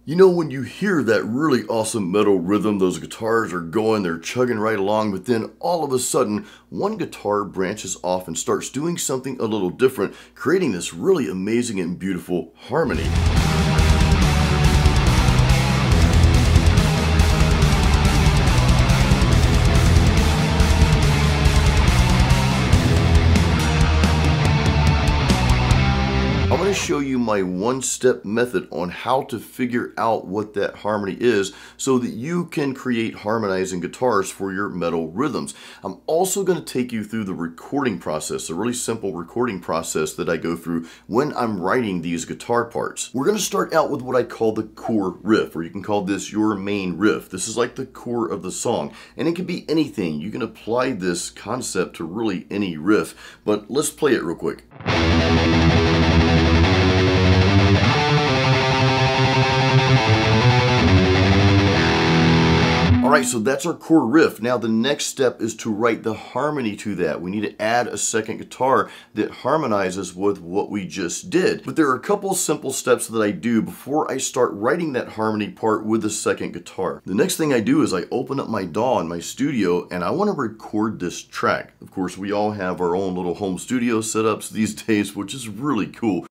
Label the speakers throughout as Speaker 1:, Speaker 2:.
Speaker 1: You know, when you hear that really awesome metal rhythm, those guitars are going, they're chugging right along, but then all of a sudden, one guitar branches off and starts doing something a little different, creating this really amazing and beautiful harmony. I'm going to show you my one-step method on how to figure out what that harmony is so that you can create harmonizing guitars for your metal rhythms. I'm also going to take you through the recording process, a really simple recording process that I go through when I'm writing these guitar parts. We're going to start out with what I call the core riff, or you can call this your main riff. This is like the core of the song, and it can be anything. You can apply this concept to really any riff, but let's play it real quick. Alright, so that's our core riff. Now the next step is to write the harmony to that. We need to add a second guitar that harmonizes with what we just did. But there are a couple simple steps that I do before I start writing that harmony part with the second guitar. The next thing I do is I open up my DAW in my studio and I want to record this track. Of course, we all have our own little home studio setups these days, which is really cool.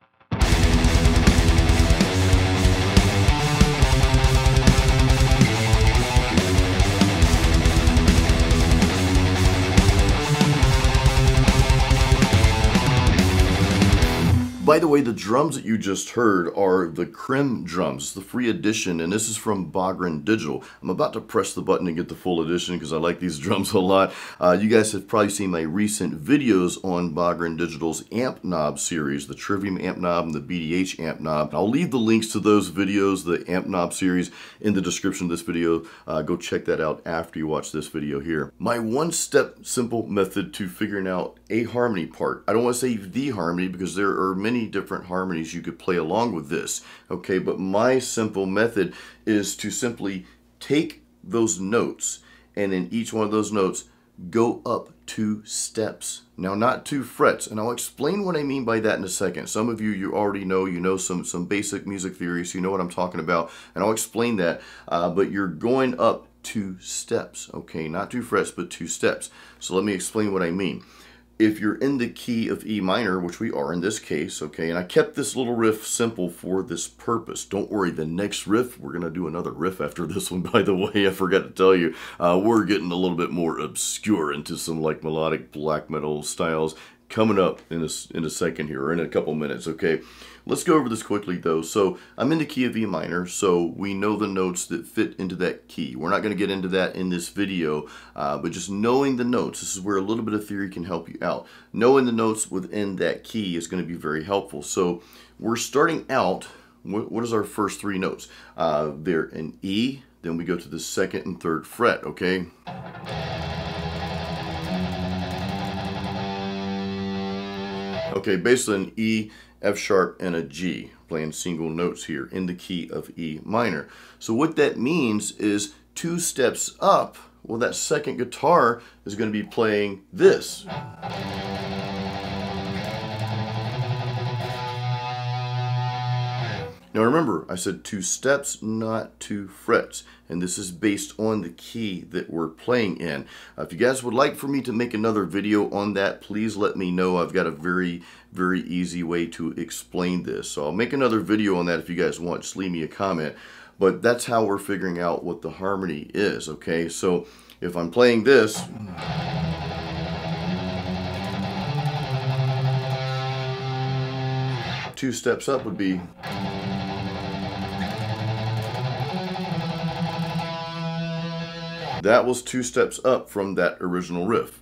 Speaker 1: By the way, the drums that you just heard are the Krimh drums, the free edition, and this is from Bogren Digital. I'm about to press the button and get the full edition because I like these drums a lot. You guys have probably seen my recent videos on Bogren Digital's amp knob series, the Trivium amp knob and the BDH amp knob. I'll leave the links to those videos, the amp knob series, in the description of this video. Go check that out after you watch this video here. My one-step simple method to figuring out a harmony part. I don't want to say the harmony because there are many different harmonies you could play along with this, okay, but my simple method is to simply take those notes and in each one of those notes go up 2 steps. Now, not 2 frets, and I'll explain what I mean by that in a second. Some of you already know, some basic music theory, so you know what I'm talking about, and I'll explain that, but you're going up 2 steps, okay, not 2 frets, but 2 steps. So let me explain what I mean. If you're in the key of E minor, which we are in this case, okay, and I kept this little riff simple for this purpose. Don't worry, the next riff, we're going to do another riff after this one, by the way, I forgot to tell you. We're getting a little bit more obscure into some like melodic black metal styles coming up in a second here, or in a couple minutes, okay? Let's go over this quickly though. So I'm in the key of E minor, so we know the notes that fit into that key. We're not going to get into that in this video, but just knowing the notes, this is where a little bit of theory can help you out. Knowing the notes within that key is going to be very helpful. So we're starting out, what is our first 3 notes? They're an E, then we go to the 2nd and 3rd fret, okay? Okay, basically an E, F sharp, and a G, playing single notes here in the key of E minor. So what that means is 2 steps up, well, that second guitar is going to be playing this. Now remember, I said 2 steps, not 2 frets, and this is based on the key that we're playing in. If you guys would like for me to make another video on that, please let me know. I've got a very easy way to explain this. So I'll make another video on that if you guys want. Just leave me a comment. But that's how we're figuring out what the harmony is, okay? So if I'm playing this, two steps up would be, that was 2 steps up from that original riff.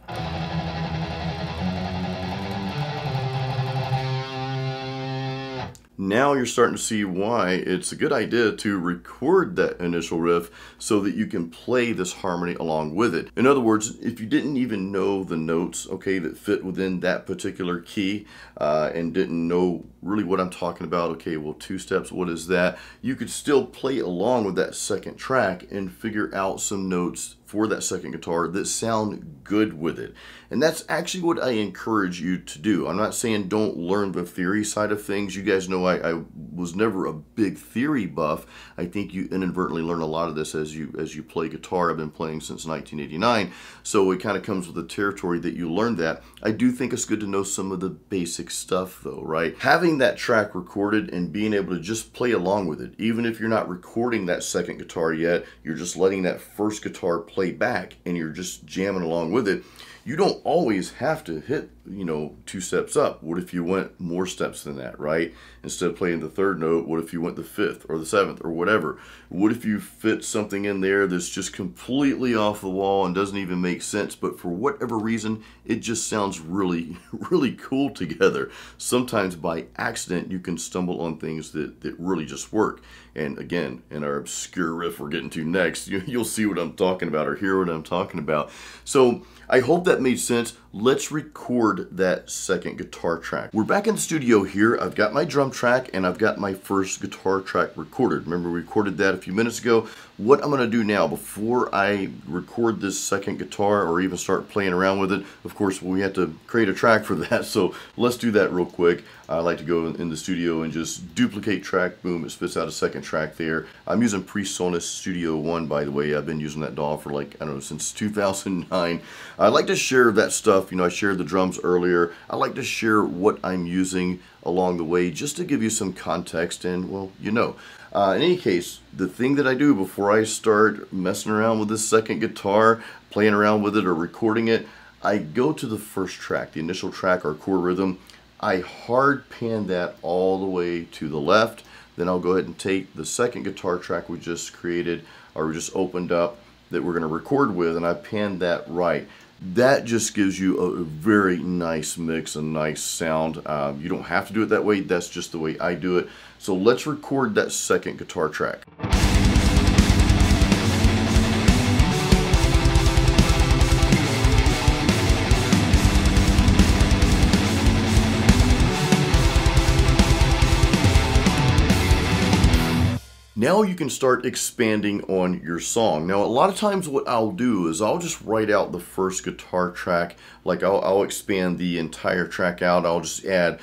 Speaker 1: Now you're starting to see why it's a good idea to record that initial riff so that you can play this harmony along with it. In other words, if you didn't even know the notes, okay, that fit within that particular key and didn't know really what I'm talking about, okay, well, 2 steps, what is that? You could still play along with that second track and figure out some notes for that second guitar that sound good with it. And that's actually what I encourage you to do. I'm not saying don't learn the theory side of things. You guys know I was never a big theory buff. I think you inadvertently learn a lot of this as you play guitar. I've been playing since 1989, so it kind of comes with the territory that you learn that. I do think it's good to know some of the basic stuff though, right? Having that track recorded and being able to just play along with it, even if you're not recording that second guitar yet, you're just letting that first guitar play back and you're just jamming along with it. You don't always have to hit, 2 steps up. What if you went more steps than that, right? Instead of playing the third note, what if you went the 5th or the 7th or whatever? What if you fit something in there that's just completely off the wall and doesn't even make sense, but for whatever reason, it just sounds really, really cool together. Sometimes by accident, you can stumble on things that really just work. And again, in our obscure riff we're getting to next, you'll see what I'm talking about or hear what I'm talking about. So I hope that made sense. Let's record that second guitar track. We're back in the studio here. I've got my drum track and I've got my first guitar track recorded. Remember, we recorded that a few minutes ago. What I'm gonna do now, before I record this second guitar or even start playing around with it, of course, we have to create a track for that. So let's do that real quick. I like to go in the studio and just duplicate track, boom, it spits out a second track there. I'm using PreSonus Studio One, by the way. I've been using that DAW for like, I don't know, since 2009. I like to share that stuff. I shared the drums earlier. I like to share what I'm using along the way just to give you some context and, well, in any case, the thing that I do before I start messing around with this second guitar, playing around with it or recording it, I go to the first track, the initial track, our core rhythm. I hard pan that all the way to the left. Then I'll go ahead and take the second guitar track we just created or we just opened up that we're going to record with, and I pan that right. That just gives you a very nice mix, a nice sound. You don't have to do it that way. That's just the way I do it. So let's record that second guitar track. Now you can start expanding on your song. Now, a lot of times what I'll do is I'll just write out the first guitar track. Like I'll expand the entire track out. I'll just add,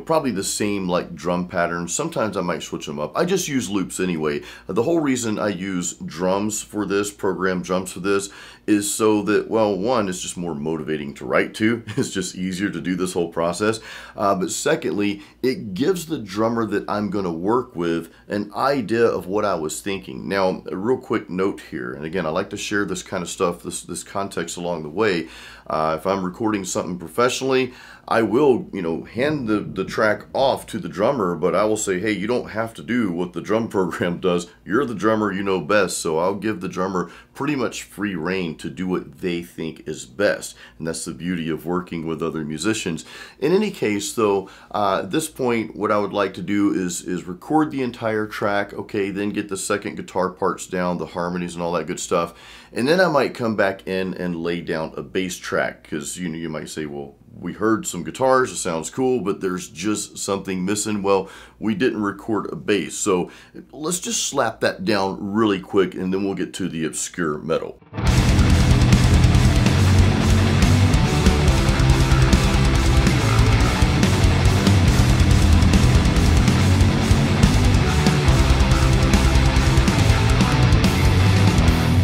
Speaker 1: probably the same like drum patterns. Sometimes I might switch them up. I just use loops anyway. The whole reason I use drums for this, program drums for this, is so that, well, one, it's just more motivating to write to. It's just easier to do this whole process. But secondly, it gives the drummer that I'm going to work with an idea of what I was thinking. Now, a real quick note here, and again, I like to share this kind of stuff, this context along the way. If I'm recording something professionally, I will, hand the track off to the drummer, but I will say, hey, you don't have to do what the drum program does. You're the drummer, you know best. So I'll give the drummer pretty much free rein to do what they think is best. And that's the beauty of working with other musicians. In any case, though, at this point, what I would like to do is record the entire track, okay, then get the second guitar parts down, the harmonies and all that good stuff. And then I might come back in and lay down a bass track, because you might say, well, we heard some guitars, it sounds cool, but there's just something missing. Well, we didn't record a bass. So let's just slap that down really quick and then we'll get to the obscure metal.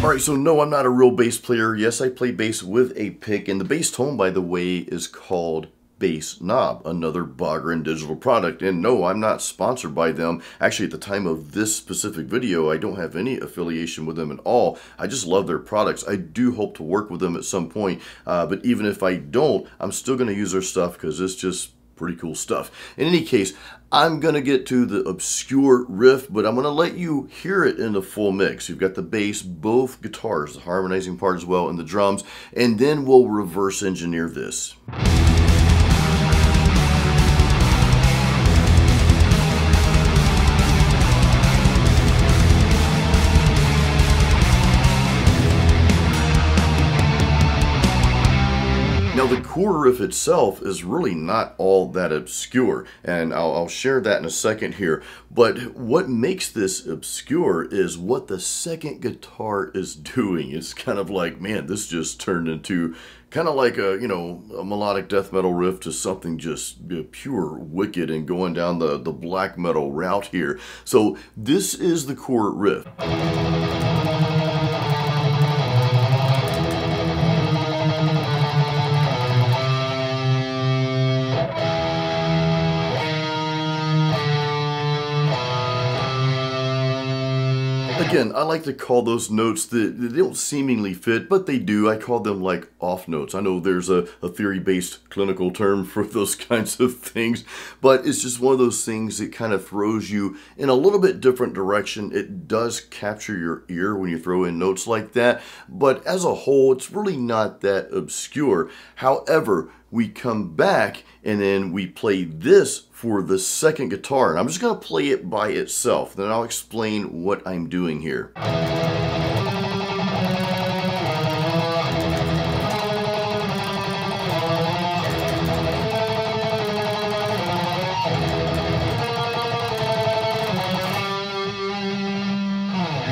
Speaker 1: Alright, so no, I'm not a real bass player. Yes, I play bass with a pick, and the bass tone, by the way, is called Bass Knob, another Bogren digital product. And no, I'm not sponsored by them. Actually, at the time of this specific video, I don't have any affiliation with them at all. I just love their products. I do hope to work with them at some point, but even if I don't, I'm still going to use their stuff because it's just pretty cool stuff. In any case, I'm going to get to the obscure riff, but I'm going to let you hear it in the full mix. You've got the bass, both guitars, the harmonizing part as well, and the drums, and then we'll reverse engineer this. Now Now the core riff itself is really not all that obscure, and I'll share that in a second here. But what makes this obscure is what the second guitar is doing. It's kind of like, man, this just turned into kind of like a, you know, a melodic death metal riff to something just pure wicked and going down the black metal route here. So this is the core riff. Again, I like to call those notes that they don't seemingly fit, but they do. I call them like off notes. I know there's a theory-based clinical term for those kinds of things, but it's just one of those things that kind of throws you in a little bit different direction. It does capture your ear when you throw in notes like that, but as a whole, it's really not that obscure. However, we come back and then we play this for the second guitar, and I'm just going to play it by itself, then I'll explain what I'm doing here.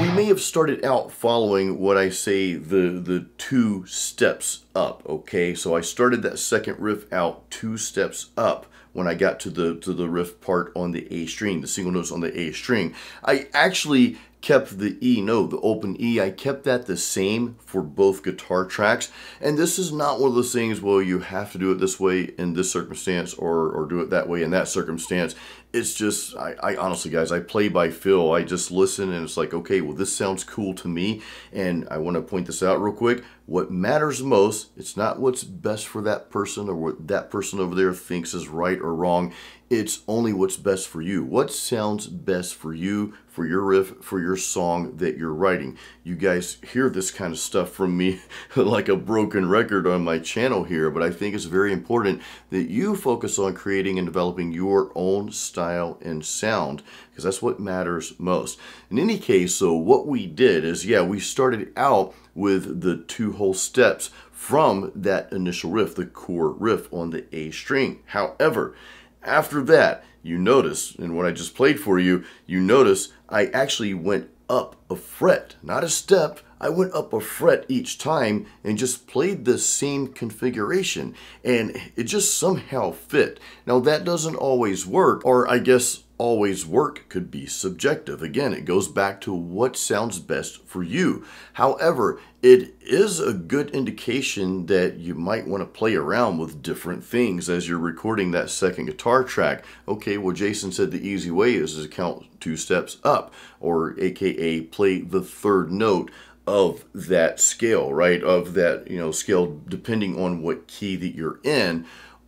Speaker 1: We may have started out following what I say the two steps up, okay? So I started that second riff out 2 steps up when I got to the riff part on the A string, the single notes on the A string. I actually kept the E note, the open E, I kept that the same for both guitar tracks. And this is not one of those things, well, you have to do it this way in this circumstance or do it that way in that circumstance. It's just, I honestly, guys, I play by feel. I just listen and it's like, okay, well, this sounds cool to me. And I want to point this out real quick. What matters most, it's not what's best for that person or what that person over there thinks is right or wrong. It's only what's best for you. What sounds best for you, for your riff, for your song that you're writing. You guys hear this kind of stuff from me like a broken record on my channel here, but I think it's very important that you focus on creating and developing your own style and sound, because that's what matters most. In any case, so what we did is, yeah, we started out with the 2 whole steps from that initial riff, the core riff on the A string. However, after that, you notice, and what I just played for you, you notice I actually went up a fret, not a step. I went up a fret each time and just played the same configuration, and it just somehow fit. Now that doesn't always work, or I guess always work could be subjective. Again, it goes back to what sounds best for you. However, it is a good indication that you might want to play around with different things as you're recording that second guitar track. Okay, well, Jason said the easy way is to count 2 steps up, or AKA play the 3rd note of that scale, right? Of that, you know, scale depending on what key that you're in.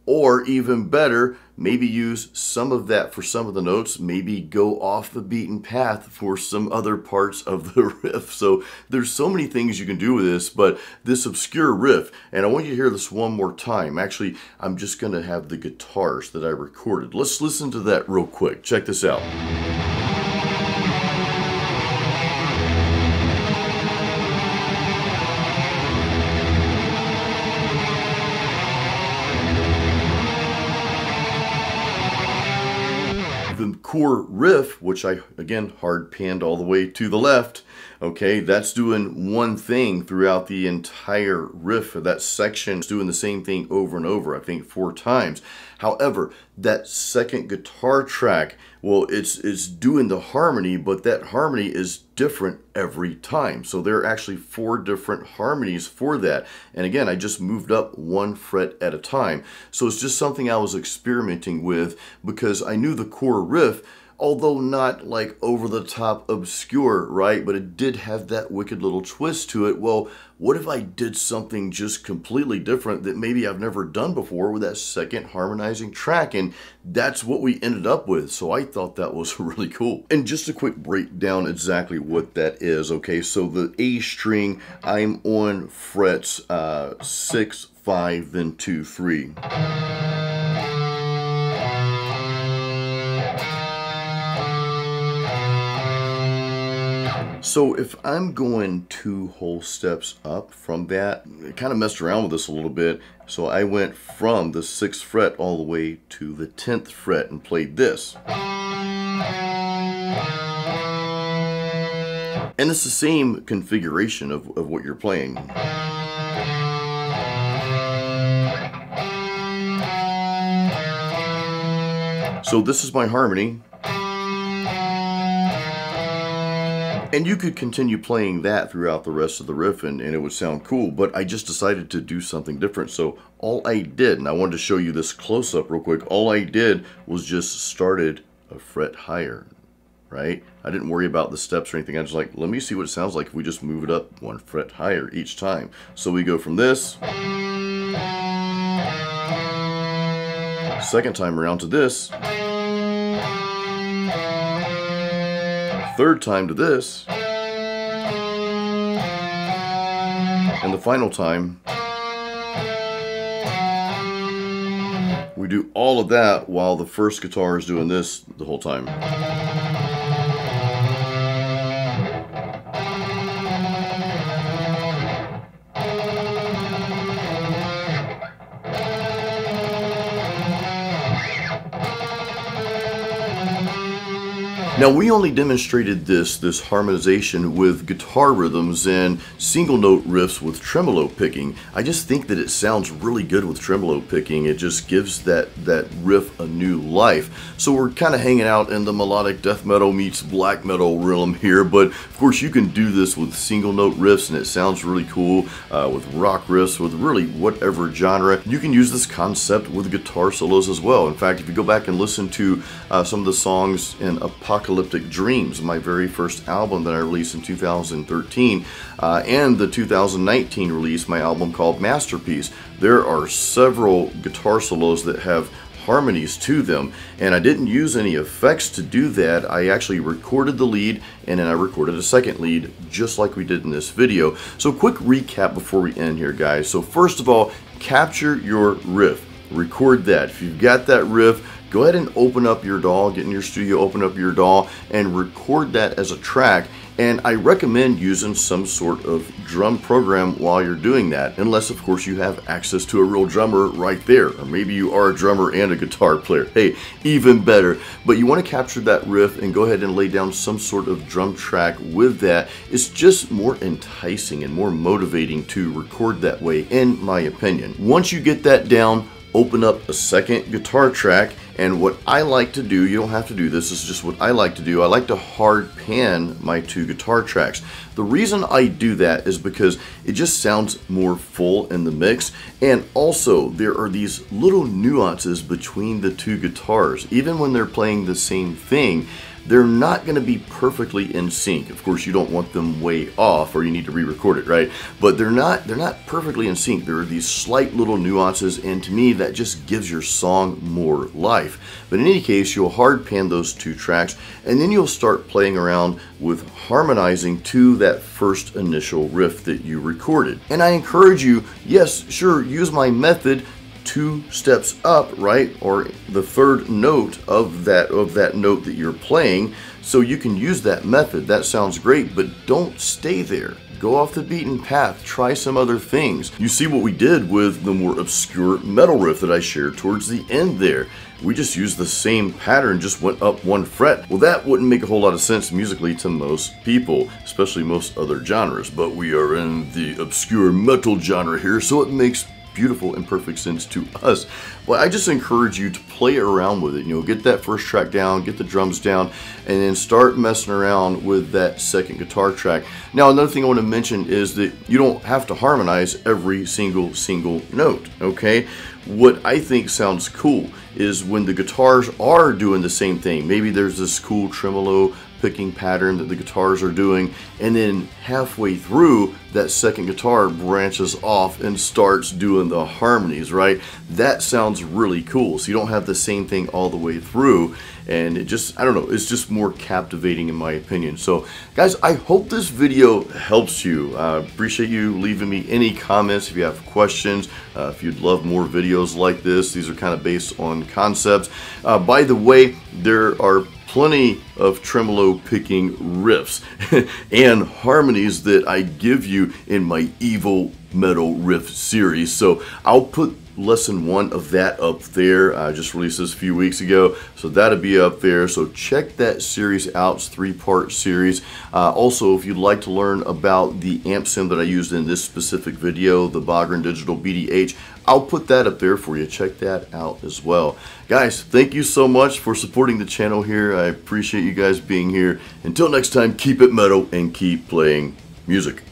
Speaker 1: Or even better, maybe use some of that for some of the notes, maybe go off the beaten path for some other parts of the riff. So there's so many things you can do with this, but this obscure riff, and I want you to hear this one more time. Actually, I'm just gonna have the guitars that I recorded. Let's listen to that real quick. Check this out. The core riff, which I, again, hard panned all the way to the left, okay, that's doing one thing throughout the entire riff. That section is doing the same thing over and over, I think 4 times. However, that second guitar track, well, it's doing the harmony, but that harmony is different every time. So there are actually 4 different harmonies for that. And again, I just moved up 1 fret at a time. So it's just something I was experimenting with because I knew the core riff, although not like over the top obscure, right? But it did have that wicked little twist to it. Well, what if I did something just completely different that maybe I've never done before with that second harmonizing track? And that's what we ended up with. So I thought that was really cool. And just a quick breakdown exactly what that is. Okay, so the A string, I'm on frets 6, 5, then 2, 3. So if I'm going 2 whole steps up from that, I kind of messed around with this a little bit. So I went from the 6th fret all the way to the 10th fret and played this. And it's the same configuration of what you're playing. So this is my harmony. And you could continue playing that throughout the rest of the riff and it would sound cool, but I just decided to do something different. So all I did, and I wanted to show you this close-up real quick, all I did was just started a fret higher, right? I didn't worry about the steps or anything. I was like, let me see what it sounds like if we just move it up 1 fret higher each time. So we go from this, second time around to this, third time to this, and the final time we do all of that while the first guitar is doing this the whole time. Now we only demonstrated this harmonization with guitar rhythms and single note riffs with tremolo picking. I just think that it sounds really good with tremolo picking. It just gives that riff a new life. So we're kind of hanging out in the melodic death metal meets black metal realm here, but of course you can do this with single note riffs and it sounds really cool, with rock riffs, with really whatever genre. You can use this concept with guitar solos as well. In fact, if you go back and listen to some of the songs in Apocalyptic Dreams, my very first album that I released in 2013, and the 2019 release, my album called Masterpiece, there are several guitar solos that have harmonies to them, and I didn't use any effects to do that. I actually recorded the lead and then I recorded a second lead just like we did in this video. So quick recap before we end here, guys. So first of all, capture your riff, record that. If you've got that riff, go ahead and open up your DAW, get in your studio, open up your DAW and record that as a track. And I recommend using some sort of drum program while you're doing that, unless of course you have access to a real drummer right there, or maybe you are a drummer and a guitar player. Hey, even better. But you want to capture that riff and go ahead and lay down some sort of drum track with that. It's just more enticing and more motivating to record that way, in my opinion. Once you get that down, open up a second guitar track, and what I like to do, you don't have to do this, this is just what I like to do, I like to hard pan my 2 guitar tracks. The reason I do that is because it just sounds more full in the mix, and also there are these little nuances between the 2 guitars. Even when they're playing the same thing, they're not going to be perfectly in sync. Of course, you don't want them way off or you need to re-record it, right? But they're not perfectly in sync. There are these slight little nuances, and to me that just gives your song more life. But in any case, you'll hard pan those 2 tracks and then you'll start playing around with harmonizing to that first initial riff that you recorded. And I encourage you, yes, sure, use my method, 2 steps up, right, or the 3rd note of that note that you're playing, so you can use that method. That sounds great, but don't stay there. Go off the beaten path, try some other things. You see what we did with the more obscure metal riff that I shared towards the end there. We just used the same pattern, just went up 1 fret. Well, that wouldn't make a whole lot of sense musically to most people, especially most other genres, but we are in the obscure metal genre here, so it makes beautiful and perfect sense to us. But I just encourage you to play around with it. You know, get that first track down, get the drums down, and then start messing around with that second guitar track. Now, another thing I want to mention is that you don't have to harmonize every single note, okay? What I think sounds cool is when the guitars are doing the same thing. Maybe there's this cool tremolo picking pattern that the guitars are doing, and then halfway through that second guitar branches off and starts doing the harmonies, right? That sounds really cool. So you don't have the same thing all the way through, and it just, I don't know, it's just more captivating in my opinion. So guys, I hope this video helps you. Appreciate you leaving me any comments if you have questions, if you'd love more videos like this. These are kind of based on concepts. By the way, there are plenty of tremolo picking riffs and harmonies that I give you in my Evil Metal Riff series. So I'll put lesson 1 of that up there. I just released this a few weeks ago, so that'll be up there. So check that series out. It's a 3-part series. Also, if you'd like to learn about the amp sim that I used in this specific video, the Bogren Digital BDH, I'll put that up there for you. Check that out as well. Guys, thank you so much for supporting the channel here. I appreciate you guys being here. Until next time, keep it metal and keep playing music.